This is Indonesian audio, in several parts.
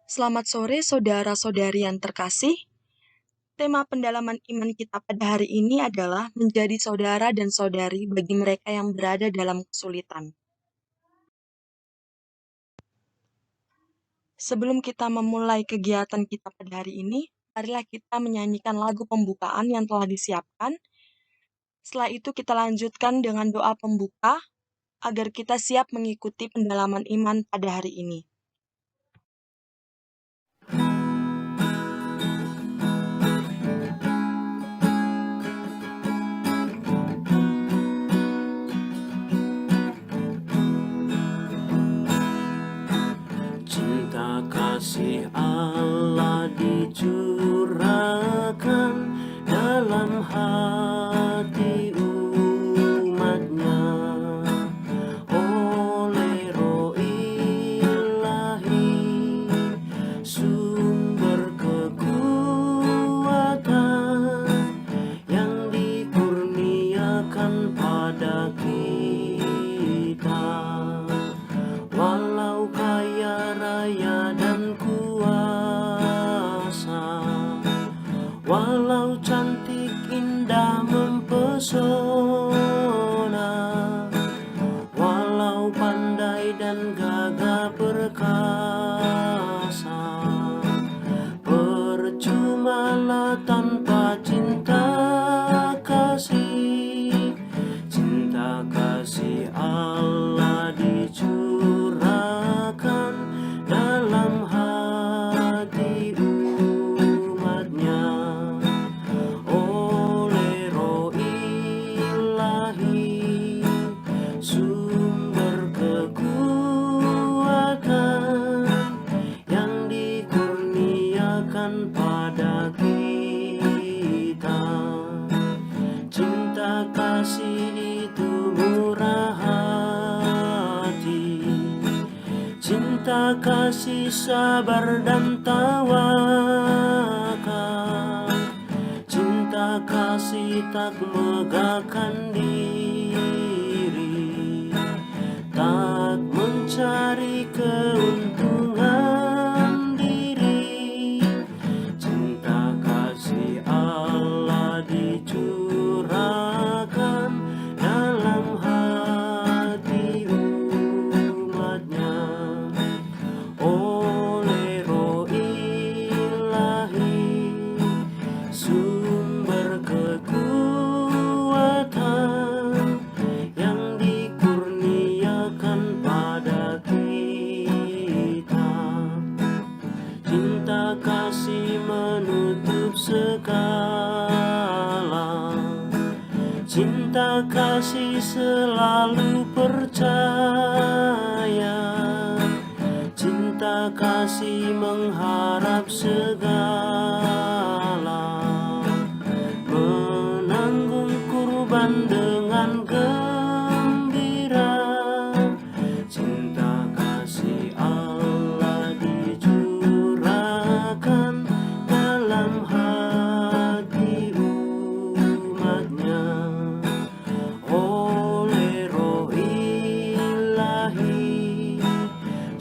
Selamat sore saudara-saudari yang terkasih. Tema pendalaman iman kita pada hari ini adalah menjadi saudara dan saudari bagi mereka yang berada dalam kesulitan. Sebelum kita memulai kegiatan kita pada hari ini, marilah kita menyanyikan lagu pembukaan yang telah disiapkan. Setelah itu kita lanjutkan dengan doa pembuka agar kita siap mengikuti pendalaman iman pada hari ini. Cinta kasih Allah dicurahkan dalam hati umatnya oleh Roh Ilahi, sumber kekuatan yang dikurniakan pada kita. Walau kaya raya dan kuasa, walau cantik indah mempesona, walau pandai dan gagah perkasa, percumalah tanpa cinta kasih. Cinta kasih Allah dicurahkan dalam hati umatnya oleh Roh Ilahi, sumber kekuatan yang dikurniakan pada kita. Cinta kasih itu murah hati, cinta kasih sabar dan tawakal, cinta kasih tak megahkan diri, tak mencari keuntungan diri. Cinta kasih Allah dicurahkan dalam hati umatnya oleh Roh Ilahi, sumber kekuatan yang dikurniakan pada kita. Cinta kasih menutup segala, cinta kasih selalu percaya, cinta kasih mengharap segala, menanggung kurban dengan gembira. Cinta kasih Allah dicurahkan dalam hati umatnya oleh Roh Ilahi,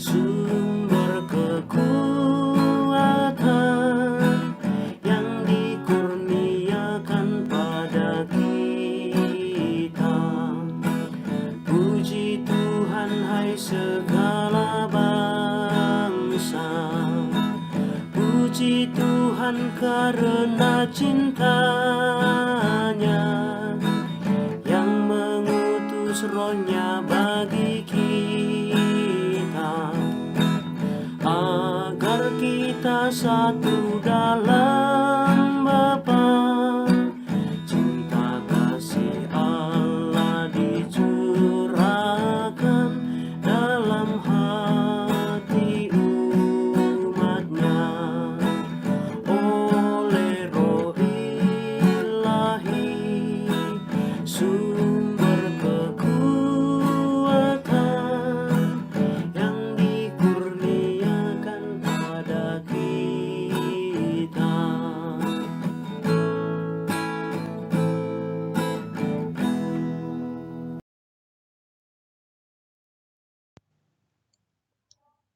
sumber kekuatan yang dikurniakan pada kita. Puji Tuhan hai segala bangsa, puji Tuhan karena cintanya yang mengutus Roh-Nya bagi kita, agar kita satu dalam Bapa. Cinta kasih Allah dicurahkan dalam hati umatnya oleh Roh Ilahi, sumber kekuatan yang dikurniakan pada kita.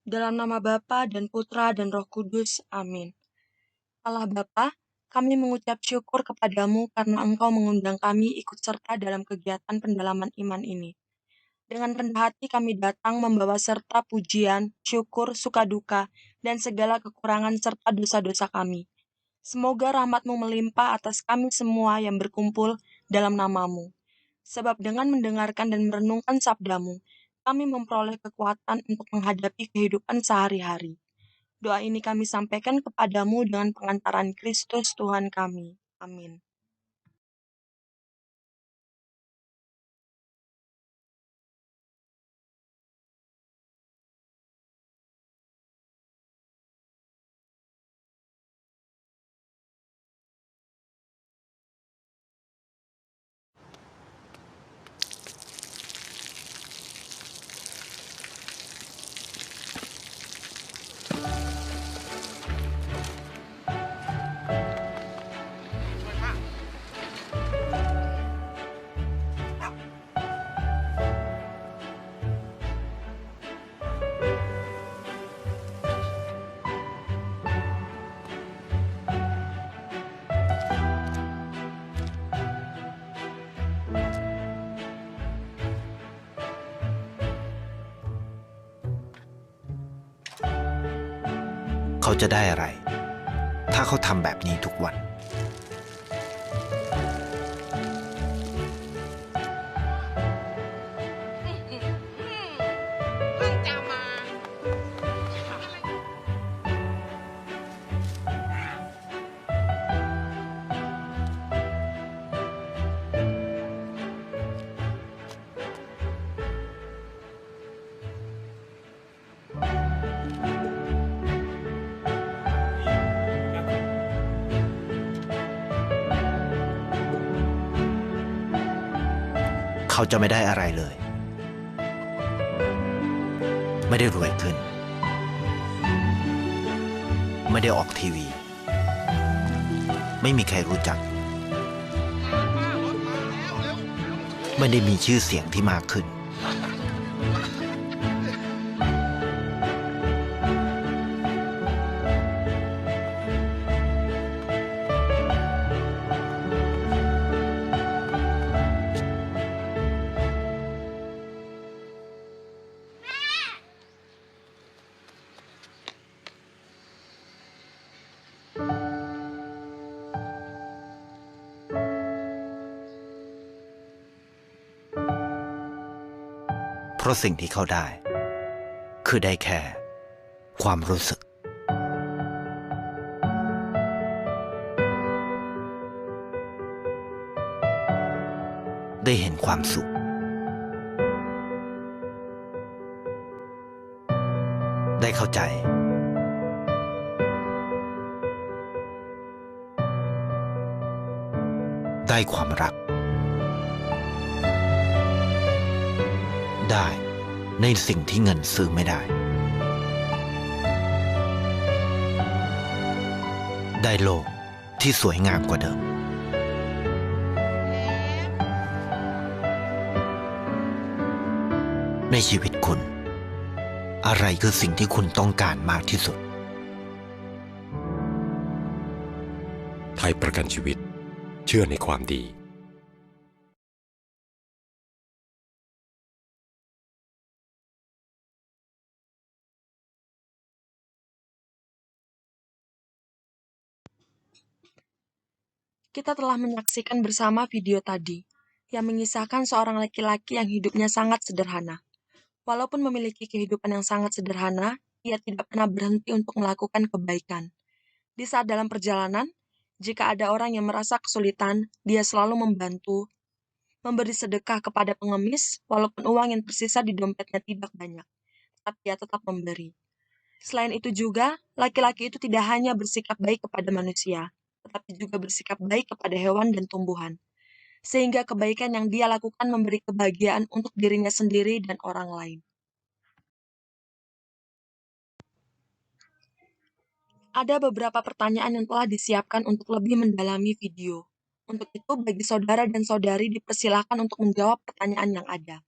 Dalam nama Bapa dan Putra dan Roh Kudus. Amin. Allah Bapa, kami mengucap syukur kepadamu karena Engkau mengundang kami ikut serta dalam kegiatan pendalaman iman ini. Dengan rendah hati kami datang membawa serta pujian, syukur, sukaduka, dan segala kekurangan serta dosa-dosa kami. Semoga rahmat-Mu melimpah atas kami semua yang berkumpul dalam nama-Mu. Sebab dengan mendengarkan dan merenungkan sabda-Mu, kami memperoleh kekuatan untuk menghadapi kehidupan sehari-hari. Doa ini kami sampaikan kepadamu dengan pengantaran Kristus Tuhan kami. Amin.เขาจะได้อะไร ถ้าเขาทำแบบนี้ทุกวัน เขาจะไม่ได้อะไรเลย ไม่ได้รวยขึ้น ไม่ได้ออกทีวี ไม่มีใครรู้จัก ไม่ได้มีชื่อเสียงที่มากขึ้น เพราะสิ่งที่เขาได้ คือได้แค่ความรู้สึก ได้เห็นความสุข ได้เข้าใจ ได้ความรัก ได้ในสิ่งที่เงินซื้อไม่ได้ ได้โลกที่สวยงามกว่าเดิม ในชีวิตคุณ อะไรคือสิ่งที่คุณต้องการมากที่สุด ไทยประกันชีวิตเชื่อในความดีKita telah menyaksikan bersama video tadi, yang mengisahkan seorang laki-laki yang hidupnya sangat sederhana. Walaupun memiliki kehidupan yang sangat sederhana, ia tidak pernah berhenti untuk melakukan kebaikan. Di saat dalam perjalanan, jika ada orang yang merasa kesulitan, dia selalu membantu, memberi sedekah kepada pengemis, walaupun uang yang tersisa di dompetnya tidak banyak, tapi ia tetap memberi. Selain itu juga, laki-laki itu tidak hanya bersikap baik kepada manusia, tetapi juga bersikap baik kepada hewan dan tumbuhan. Sehingga kebaikan yang dia lakukan memberi kebahagiaan untuk dirinya sendiri dan orang lain. Ada beberapa pertanyaan yang telah disiapkan untuk lebih mendalami video. Untuk itu, bagi saudara dan saudari dipersilakan untuk menjawab pertanyaan yang ada.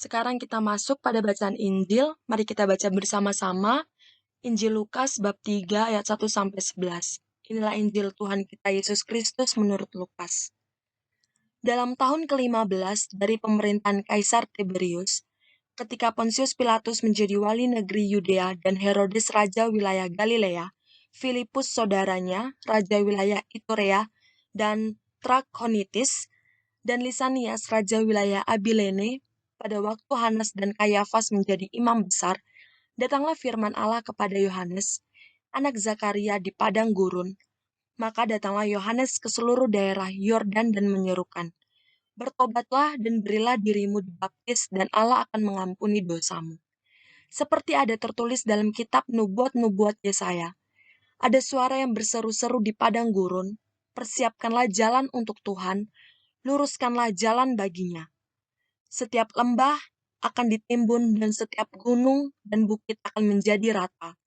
Sekarang kita masuk pada bacaan Injil. Mari kita baca bersama-sama Injil Lukas bab 3 ayat 1-11. Inilah Injil Tuhan kita Yesus Kristus menurut Lukas. Dalam tahun ke-15 dari pemerintahan Kaisar Tiberius, ketika Pontius Pilatus menjadi wali negeri Yudea dan Herodes raja wilayah Galilea, Filipus saudaranya, raja wilayah Iturea dan Trakhonitis, dan Lisanias, raja wilayah Abilene, pada waktu Hanas dan Kayafas menjadi imam besar, datanglah firman Allah kepada Yohanes, anak Zakaria di padang gurun. Maka datanglah Yohanes ke seluruh daerah Yordan dan menyerukan, "Bertobatlah dan berilah dirimu dibaptis dan Allah akan mengampuni dosamu." Seperti ada tertulis dalam kitab nubuat-nubuat Yesaya, ada suara yang berseru-seru di padang gurun, "Persiapkanlah jalan untuk Tuhan, luruskanlah jalan baginya." Setiap lembah akan ditimbun dan setiap gunung dan bukit akan menjadi rata.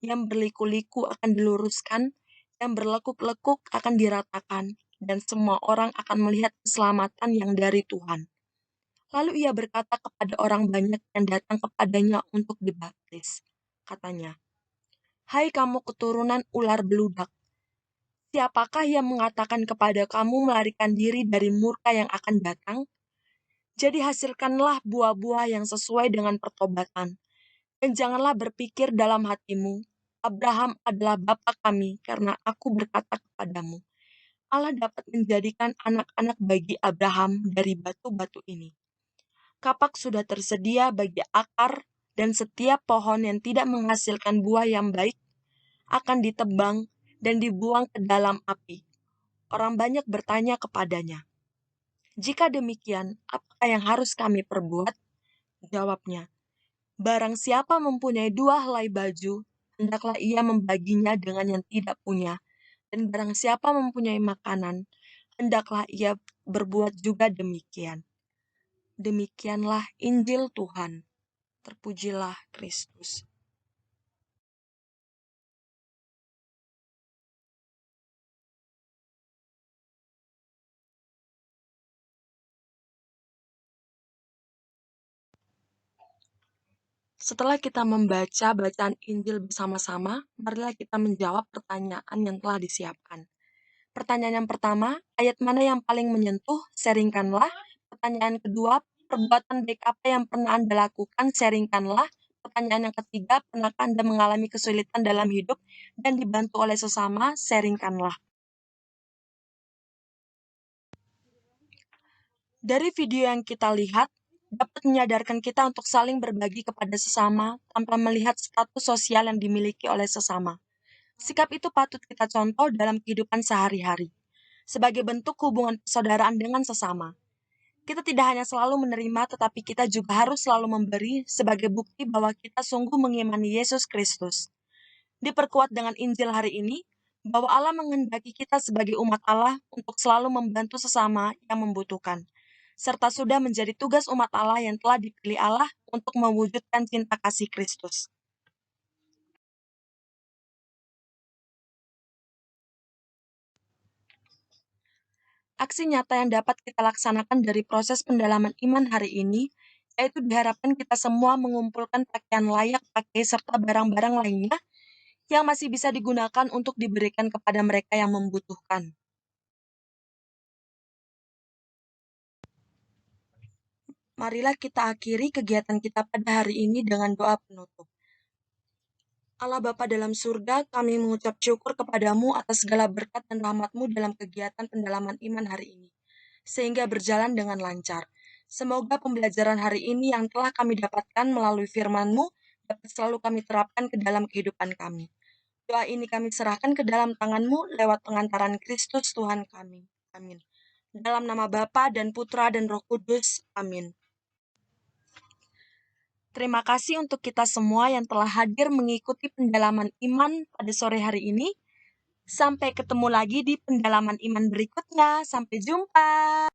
Yang berliku-liku akan diluruskan, yang berlekuk-lekuk akan diratakan, dan semua orang akan melihat keselamatan yang dari Tuhan. Lalu ia berkata kepada orang banyak yang datang kepadanya untuk dibaptis. Katanya, "Hai kamu keturunan ular beludak, siapakah yang mengatakan kepada kamu melarikan diri dari murka yang akan datang? Jadi hasilkanlah buah-buah yang sesuai dengan pertobatan. Dan janganlah berpikir dalam hatimu, Abraham adalah bapa kami, karena aku berkata kepadamu, Allah dapat menjadikan anak-anak bagi Abraham dari batu-batu ini. Kapak sudah tersedia bagi akar, dan setiap pohon yang tidak menghasilkan buah yang baik akan ditebang dan dibuang ke dalam api." Orang banyak bertanya kepadanya, "Jika demikian, apakah yang harus kami perbuat?" Jawabnya, "Barang siapa mempunyai 2 helai baju, hendaklah ia membaginya dengan yang tidak punya. Dan barang siapa mempunyai makanan, hendaklah ia berbuat juga demikian." Demikianlah Injil Tuhan. Terpujilah Kristus. Setelah kita membaca bacaan Injil bersama-sama, marilah kita menjawab pertanyaan yang telah disiapkan. Pertanyaan yang pertama, ayat mana yang paling menyentuh? Sharingkanlah. Pertanyaan kedua, perbuatan baik apa yang pernah Anda lakukan? Sharingkanlah. Pertanyaan yang ketiga, pernahkah Anda mengalami kesulitan dalam hidup dan dibantu oleh sesama? Sharingkanlah. Dari video yang kita lihat, dapat menyadarkan kita untuk saling berbagi kepada sesama tanpa melihat status sosial yang dimiliki oleh sesama. Sikap itu patut kita contoh dalam kehidupan sehari-hari, sebagai bentuk hubungan persaudaraan dengan sesama. Kita tidak hanya selalu menerima, tetapi kita juga harus selalu memberi sebagai bukti bahwa kita sungguh mengimani Yesus Kristus. Diperkuat dengan Injil hari ini, bahwa Allah menghendaki kita sebagai umat Allah untuk selalu membantu sesama yang membutuhkan, serta sudah menjadi tugas umat Allah yang telah dipilih Allah untuk mewujudkan cinta kasih Kristus. Aksi nyata yang dapat kita laksanakan dari proses pendalaman iman hari ini, yaitu diharapkan kita semua mengumpulkan pakaian layak pakai serta barang-barang lainnya yang masih bisa digunakan untuk diberikan kepada mereka yang membutuhkan. Marilah kita akhiri kegiatan kita pada hari ini dengan doa penutup. Allah Bapa dalam surga, kami mengucap syukur kepadamu atas segala berkat dan rahmat-Mu dalam kegiatan pendalaman iman hari ini, sehingga berjalan dengan lancar. Semoga pembelajaran hari ini yang telah kami dapatkan melalui firman-Mu dapat selalu kami terapkan ke dalam kehidupan kami. Doa ini kami serahkan ke dalam tangan-Mu lewat pengantaran Kristus Tuhan kami. Amin. Dalam nama Bapa dan Putra dan Roh Kudus. Amin. Terima kasih untuk kita semua yang telah hadir mengikuti pendalaman iman pada sore hari ini. Sampai ketemu lagi di pendalaman iman berikutnya. Sampai jumpa.